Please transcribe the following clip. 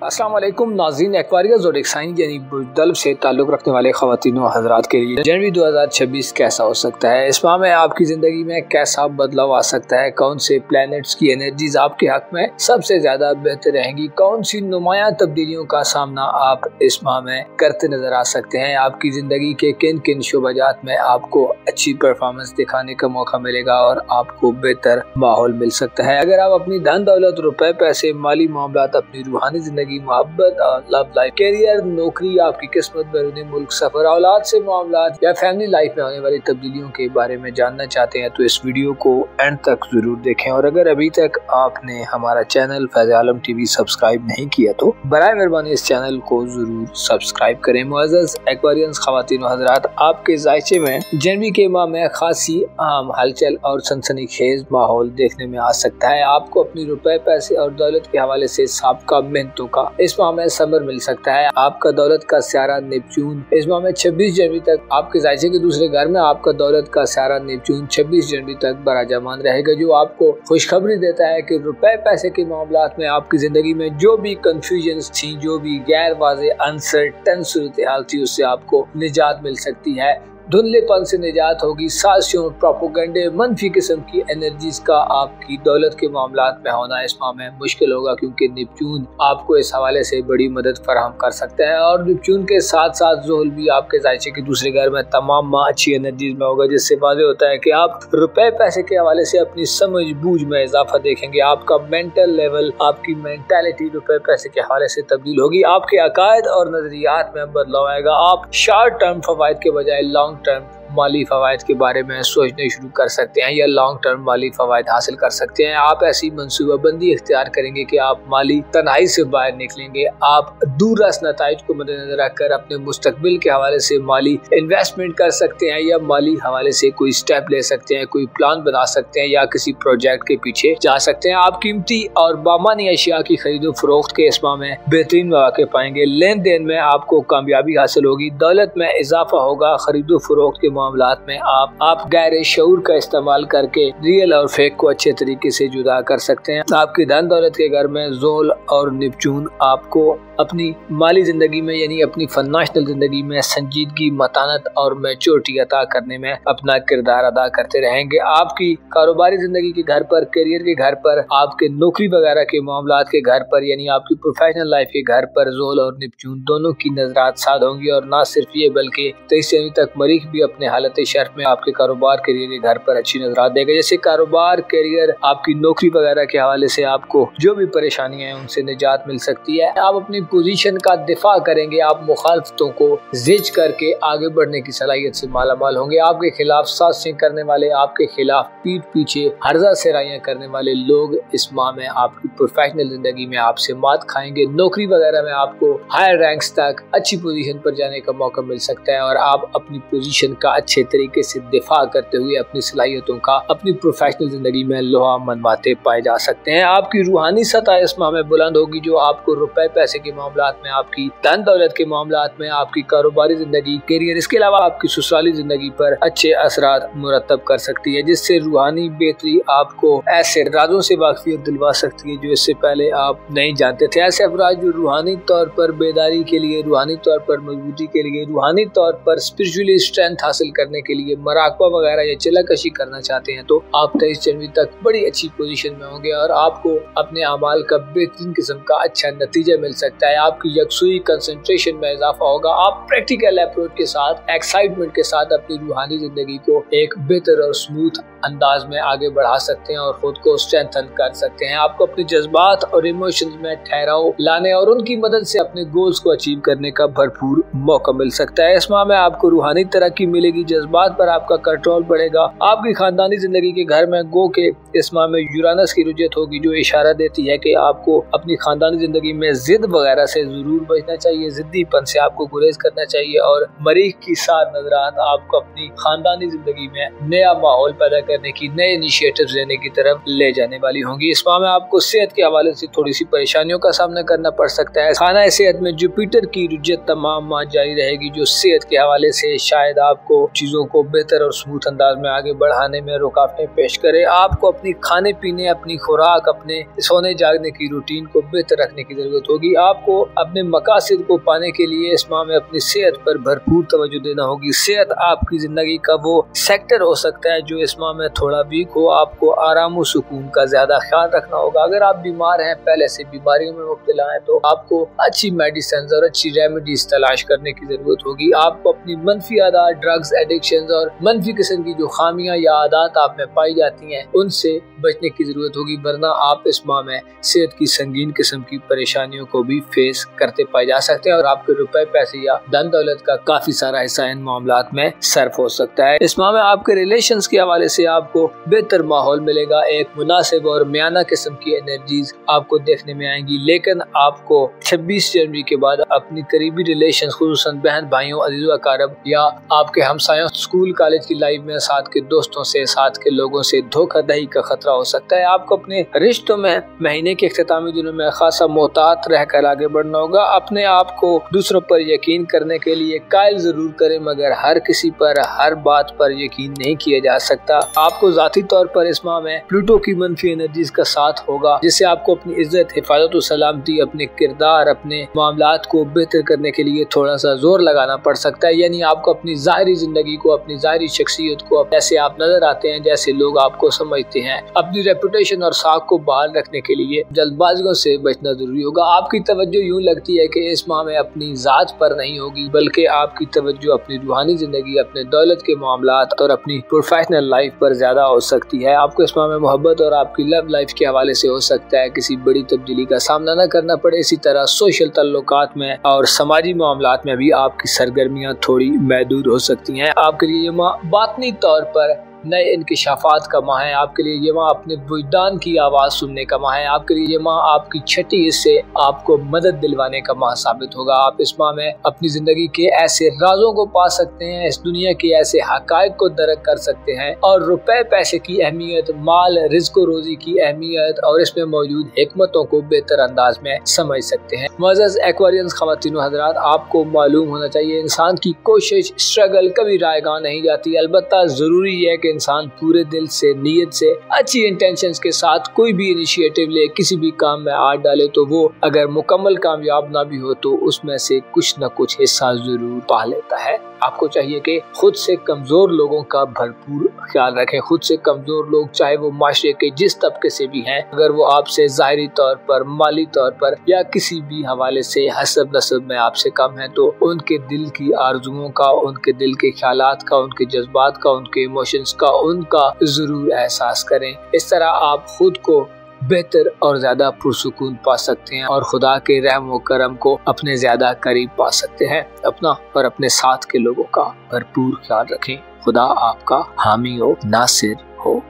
अस्सलाम वालेकुम नाज़रीन। एक्वारियस और एक्साइन यानी बुज़दल्ब से ताल्लुक़ रखने वाले ख़वातीन व हज़रात के लिए जनवरी 2026 कैसा हो सकता है, इस माह में आपकी ज़िंदगी में कैसा बदलाव आ सकता है, कौन से प्लैनेट्स की एनर्जीज आपके हक़ में सबसे ज़्यादा बेहतर रहेंगी, कौन सी नुमायाँ तब्दीलियों का सामना आप इस माह में करते नज़र आ सकते हैं, आपकी ज़िंदगी के किन किन शोबाजात में आपको अच्छी परफॉर्मेंस दिखाने का मौका मिलेगा और आपको बेहतर माहौल मिल सकता है। अगर आप अपनी धन दौलत, रुपए, पैसे, माली मामलात, अपनी रूहानी ज़िंदगी, मोहब्बत और लव लाइफ, कैरियर, नौकरी, आपकी किस्मत, बैरूनी मुल्क सफर, औलाद से मामलात या फैमिली लाइफ में होने वाली तब्दीलियों के बारे में जानना चाहते हैं तो इस वीडियो को एंड तक जरूर देखें। और अगर अभी तक आपने हमारा चैनल फैज़ आलम टीवी सब्सक्राइब नहीं किया तो बराए मेहरबानी इस चैनल को जरूर सब्सक्राइब करें। मुअज़्ज़ज़ एक्वारियंस ख़वातीन व हज़रात, आपके ज़ायचे में जनवरी के माह में खासी अहम हलचल और सनसनीखेज माहौल देखने में आ सकता है। आपको अपनी रुपए, पैसे और दौलत के हवाले से साबका मेहनतों का इस माह में समर मिल सकता है। आपका दौलत का सियारा नेपच्यून इस माह में 26 जनवरी तक आपके ज़ायचे के दूसरे घर में आपका दौलत का सियारा नेपच्यून 26 जनवरी तक बराजमान रहेगा, जो आपको खुशखबरी देता है कि रुपए पैसे के मामलात में आपकी जिंदगी में जो भी कंफ्यूजन्स थी, जो भी गैर वाज़े अनसर्टन सूरत हाल थी, उससे आपको निजात मिल सकती है। धुंधलेपन से निजात होगी। साजिशों, प्रोपोगंडे, मनफी किस्म की एनर्जीज का आपकी दौलत के मामलात में होना इस माह में मुश्किल होगा, क्योंकि नेपच्यून आपको इस हवाले से बड़ी मदद फराहम कर सकता है। और नेपच्यून के साथ साथ ज़ोहल भी आपके ज़ायचे के दूसरे घर में तमाम माह अच्छी एनर्जीज में होगा, जिससे वाज़ेह होता है कि आप रुपए पैसे के हवाले से अपनी समझ बूझ में इजाफा देखेंगे। आपका मेंटल लेवल, आपकी मेंटालिटी रुपए पैसे के हवाले से तब्दील होगी। आपके अकायद और नजरियात में बदलाव आएगा। आप शॉर्ट टर्म फवायद के बजाय लॉन्ग टर्म माली फवायद के बारे में सोचने शुरू कर सकते हैं या लॉन्ग टर्म माली फवायद हासिल कर सकते हैं। आप ऐसी मनसूबाबंदी इख्तियार करेंगे कि आप माली तनाई से बाहर निकलेंगे। आप दूररस नताइज को मद्देनजर रखकर अपने मुस्तकबिल के हवाले से माली इन्वेस्टमेंट कर सकते हैं या माली हवाले से कोई स्टेप ले सकते हैं, कोई प्लान बना सकते हैं या किसी प्रोजेक्ट के पीछे जा सकते हैं। आप कीमती और बामानी अशिया की खरीदो फरोख्त के इस माह में बेहतरीन मौके पाएंगे। लेन देन में आपको कामयाबी हासिल होगी। दौलत में इजाफा होगा। खरीदो फरोख्त के मामलात में आप गैर शऊर का इस्तेमाल करके रियल और फेक को अच्छे तरीके से जुदा कर सकते हैं। आपकी धन दौलत के घर में ज़ोहल और नेपच्यून आपको अपनी माली जिंदगी में यानी अपनी फाइनेंशियल जिंदगी में संजीदगी, मतानत और मैच्योरिटी अता करने में अपना किरदार अदा करते रहेंगे। आपकी कारोबारी जिंदगी के घर पर, करियर के घर पर, आपके नौकरी वगैरह के मामलात के घर पर यानी आपकी प्रोफेशनल लाइफ के घर पर ज़ोहल और नेपच्यून दोनों की नजरात साध होंगी। और ना सिर्फ ये बल्कि 23 जनवरी तक मरीख भी अपने हालत शर्फ में आपके कारोबार करियर के घर पर अच्छी नजरात देगा। जैसे कारोबार, करियर, आपकी नौकरी वगैरह के हवाले से आपको जो भी परेशानियां हैं उनसे निजात मिल सकती है। आप अपनी पोजीशन का दिफा करेंगे। आप मुखालफतों को जिज करके आगे बढ़ने की सलाहियत से मालामाल होंगे। आपके खिलाफ साजिशें करने वाले, आपके खिलाफ पीठ पीछे हर्जा सेराइयां करने वाले लोग इस माह में आपकी प्रोफेशनल जिंदगी में आपसे मात खाएंगे। नौकरी वगैरह में आपको हायर रैंक्स तक अच्छी पोजीशन पर जाने का मौका मिल सकता है और आप अपनी पोजीशन का अच्छे तरीके से दिफा करते हुए अपनी सलाहियतों का अपनी प्रोफेशनल जिंदगी में लोहा मनवाते पाए जा सकते हैं। आपकी रूहानी सतह इस माह में बुलंद होगी, जो आपको रुपए पैसे के मामलात में, आपकी धन दौलत के मामलात में, आपकी कारोबारी जिंदगी, करियर, इसके अलावा आपकी ससुराली जिंदगी पर अच्छे असरात मुरतब कर सकती है, जिससे रूहानी बेहतरी आपको ऐसे राजों से वाकफियत दिलवा सकती है जो इससे पहले आप नहीं जानते थे। ऐसे अफराद जो रूहानी तौर पर बेदारी के लिए, रूहानी तौर पर मजबूती के लिए, रूहानी तौर पर स्पिरिचुअली स्ट्रेंथ हासिल करने के लिए मराकबा वगैरह या चिल्लाकशी करना चाहते हैं तो आप 23 जनवरी तक बड़ी अच्छी पोजीशन में होंगे और आपको अपने अमाल का बेहतरीन किस्म का अच्छा नतीजा मिल सकता है। आपकी यकसुई, कंसंट्रेशन में इजाफा होगा। आप प्रैक्टिकल अप्रोच के साथ, एक्साइटमेंट के साथ अपनी रूहानी जिंदगी को एक बेहतर और स्मूथ अंदाज में आगे बढ़ा सकते हैं और खुद को स्ट्रेंथन कर सकते हैं। आपको अपने जज्बात और इमोशंस में ठहराव लाने और उनकी मदद से अपने गोल्स को अचीव करने का भरपूर मौका मिल सकता है। इस माह में आपको रूहानी तरक्की मिलेगी। जज्बात पर आपका कंट्रोल बढ़ेगा। आपकी खानदानी जिंदगी के घर में गो के इस माह में यूरानस की रुजत होगी, जो इशारा देती है कि आपको अपनी खानदानी जिंदगी में जिद वगैरह से जरूर बचना चाहिए। जिद्दीपन से आपको गुरेज करना चाहिए और मरीख की साथ नजरात आपको अपनी खानदानी जिंदगी में नया माहौल पैदा करने की, नए इनिशिएटिव्स लेने की तरफ ले जाने वाली होंगी। इस माह में आपको सेहत के हवाले से थोड़ी सी परेशानियों का सामना करना पड़ सकता है। खाना सेहत में जुपिटर की रुजत तमाम माह जारी रहेगी, जो सेहत के हवाले से शायद आपको चीजों को बेहतर और स्मूथ अंदाज में आगे बढ़ाने में रुकावटें पेश करे। आपको अपनी खाने पीने, अपनी खुराक, अपने सोने जागने की रूटीन को बेहतर रखने की जरूरत होगी। आप आपको अपने मकासद को पाने के लिए इस माह में अपनी सेहत पर भरपूर तवज्जो देना होगी। सेहत आपकी जिंदगी का वो सेक्टर हो सकता है जो इस माह में थोड़ा वीक हो। आपको आराम और सुकून का ज्यादा ख्याल रखना होगा। अगर आप बीमार हैं, पहले से बीमारियों में मुब्तला हैं, तो आपको अच्छी मेडिसिन और अच्छी रेमेडीज तलाश करने की जरूरत होगी। आपको अपनी मनफी आदत, ड्रग्स एडिक्शन और मनफी किस्म की जो खामियां या आदत आप में पाई जाती हैं उनसे बचने की जरूरत होगी, वरना आप इस माह में सेहत की संगीन किस्म की परेशानियों को भी फेस करते पाए जा सकते हैं और आपके रुपए, पैसे या धन दौलत का काफी सारा हिस्सा इन मामलात में सर्फ हो सकता है। इस माह में आपके रिलेशंस के हवाले से आपको बेहतर माहौल मिलेगा। एक मुनासिब और मियाना किस्म की एनर्जीज आपको देखने में आएंगी, लेकिन आपको 26 जनवरी के बाद अपनी करीबी रिलेशन, खुसूसन बहन भाइयों, अजीज़ व अकारब या आपके हमसायों, स्कूल कॉलेज की लाइफ में साथ के दोस्तों से, साथ के लोगों से धोखाधड़ी का खतरा हो सकता है। आपको अपने रिश्तों में महीने के इख्तितामी दिनों में खासा मोहतात रहकर आगे बढ़ना होगा। अपने आप को दूसरों पर यकीन करने के लिए कायल जरूर करें, मगर हर किसी पर, हर बात पर यकीन नहीं किया जा सकता। आपको जाती तौर पर इस माह में प्लूटो की मनफी एनर्जीज का साथ होगा, जिससे आपको अपनी इज्जत, हिफाजत और सलामती, अपने किरदार, अपने मामलात को बेहतर करने के लिए थोड़ा सा जोर लगाना पड़ सकता है। यानी आपको अपनी जाहिरी जिंदगी को, अपनी जाहिरी शख्सियत को, जैसे आप नजर आते हैं, जैसे लोग आपको समझते हैं, अपनी रेपुटेशन और साख को बहाल रखने के लिए जल्दबाजियों से बचना जरूरी होगा। आपकी तवज्जो यूं लगती है कि इस माह में अपनी जात पर नहीं होगी, बल्कि आपकी तवज्जो अपनी रूहानी जिंदगी, अपने दौलत के मामलात और अपनी प्रोफेशनल लाइफ पर ज्यादा हो सकती है। आपको इस माह में मोहब्बत और आपकी लव लाइफ के हवाले से हो सकता है किसी बड़ी तब्दीली का सामना न करना पड़े। इसी तरह सोशल तल्लुकात में और समाजी मामलात में भी आपकी सरगर्मियां थोड़ी महदूद हो सकती हैं। आपके लिए ये माह बातनी तौर पर नए इंकिशाफात का माह है। आपके लिए ये माह अपने वुजदान की आवाज़ सुनने का माह है। आपके लिए ये माह आपकी छठी हिस्से आपको मदद दिलवाने का माह साबित होगा। आप इस माह में अपनी ज़िंदगी के ऐसे राजों को पा सकते हैं, इस दुनिया के ऐसे हकायक को दरक कर सकते हैं और रुपए पैसे की अहमियत, माल, रिज़्क़ व रोज़ी की अहमियत और इसमें मौजूद हिकमतों को बेहतर अंदाज में समझ सकते हैं। मुअज़्ज़ज़ एक्वेरियंस ख़वातीन व हज़रात, आपको मालूम होना चाहिए इंसान की कोशिश, स्ट्रगल कभी रायगां नहीं जाती। अलबत्ता ज़रूरी है कि इंसान पूरे दिल से, नीयत से, अच्छी इंटेंशंस के साथ कोई भी इनिशिएटिव ले, किसी भी काम में हाथ डाले, तो वो अगर मुकम्मल कामयाब ना भी हो तो उसमें से कुछ न कुछ हिस्सा जरूर पा लेता है। आपको चाहिए कि खुद से कमजोर लोगों का भरपूर ख्याल रखें। खुद से कमजोर लोग, चाहे वो माशरे के जिस तबके से भी हैं, अगर वो आपसे ज़ाहिरी तौर पर, माली तौर पर या किसी भी हवाले से हसब नसब में आपसे कम है, तो उनके दिल की आरजुओं का, उनके दिल के ख्यालात का, उनके जज्बात का, उनके इमोशंस का, उनका जरूर एहसास करें। इस तरह आप खुद को बेहतर और ज्यादा पुरसुकून पा सकते हैं और खुदा के रहम व करम को अपने ज्यादा करीब पा सकते हैं। अपना और अपने साथ के लोगों का भरपूर ख्याल रखें। खुदा आपका हामी हो, नासिर हो।